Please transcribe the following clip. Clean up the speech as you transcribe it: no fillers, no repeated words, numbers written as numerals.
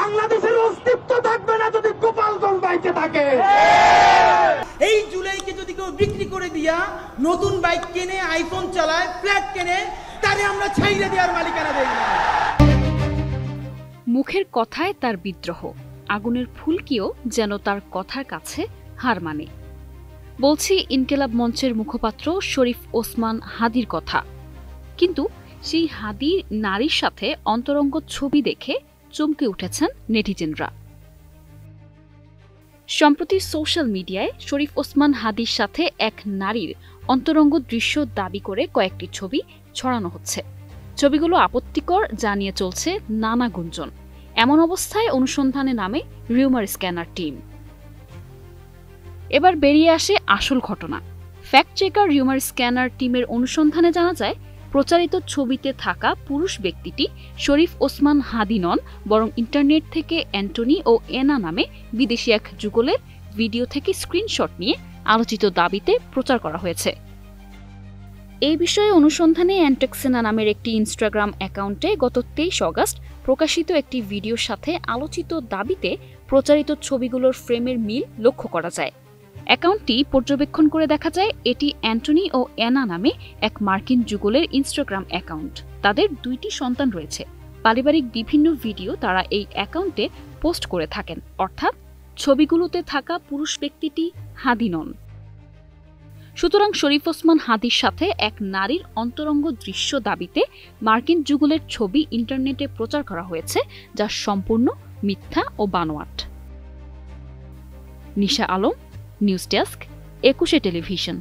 বাংলাদেশের অস্তিত্ব থাকবে না যদি গোপালগঞ্জ বাইকে থাকে। এই জুলাইকে যদি কেউ বিক্রি করে দিয়া নতুন বাইক কিনে, আইফোন চালায়, ফ্ল্যাট কিনে, তারে আমরা ছাইরে দেওয়ার মালিকানা দেই না। মুখের কথায় তার বিদ্রোহ, আগুনের ফুলকিও যেন তার কথার কাছে হার মানে। বলছি ইনকিলাব মঞ্চের মুখপাত্র শরীফ ওসমান হাদির কথা। কিন্তু সেই হাদির নারীর সাথে অন্তরঙ্গ ছবি দেখে চমকে উঠেছেন নেটিজেনরা। সম্প্রতি সোশ্যাল মিডিয়ায় শরীফ ওসমান হাদির সাথে এক নারীর অন্তরঙ্গ দৃশ্য দাবি করে কয়েকটি ছবি ছড়ানো হচ্ছে। ছবিগুলো আপত্তিকর জানিয়ে চলছে নানা গুঞ্জন। এমন অবস্থায় অনুসন্ধানে নামে রিউমার স্ক্যানার টিম। এবার বেরিয়ে আসে আসল ঘটনা। ফ্যাক্ট চেকার রিউমার স্ক্যানার টিমের অনুসন্ধানে জানা যায়, প্রচারিত ছবিতে থাকা পুরুষ ব্যক্তিটি শরীফ ওসমান হাদি নন, বরং ইন্টারনেট থেকে অ্যান্টনি ও এনা নামে বিদেশি এক যুগলের ভিডিও থেকে স্ক্রিনশট নিয়ে আলোচিত দাবিতে প্রচার করা হয়েছে। এই বিষয়ে অনুসন্ধানে অ্যান্টেক্সেনা নামের একটি ইনস্টাগ্রাম অ্যাকাউন্টে গত 23 অগস্ট প্রকাশিত একটি ভিডিওর সাথে আলোচিত দাবিতে প্রচারিত ছবিগুলোর ফ্রেমের মিল লক্ষ্য করা যায়। অ্যাকাউন্টটি পর্যবেক্ষণ করে দেখা যায় এটি অ্যান্টনি ও অ্যানা নামে এক মার্কিন যুগলের ইনস্টাগ্রাম অ্যাকাউন্ট। তাদের 2টি সন্তান রয়েছে। পারিবারিক বিভিন্ন ভিডিও তারা এই অ্যাকাউন্টে পোস্ট করে থাকেন, অর্থাৎ ছবিগুলোতে থাকা পুরুষ ব্যক্তিটি হাদি নন। সুতরাং শরীফ ওসমান হাদির সাথে এক নারীর অন্তরঙ্গ দৃশ্য দাবিতে মার্কিন যুগলের ছবি ইন্টারনেটে প্রচার করা হয়েছে, যা সম্পূর্ণ মিথ্যা ও বানোয়াট। নিশা আলম, নিউজ ডেস্ক, 21 টেলিভিশন।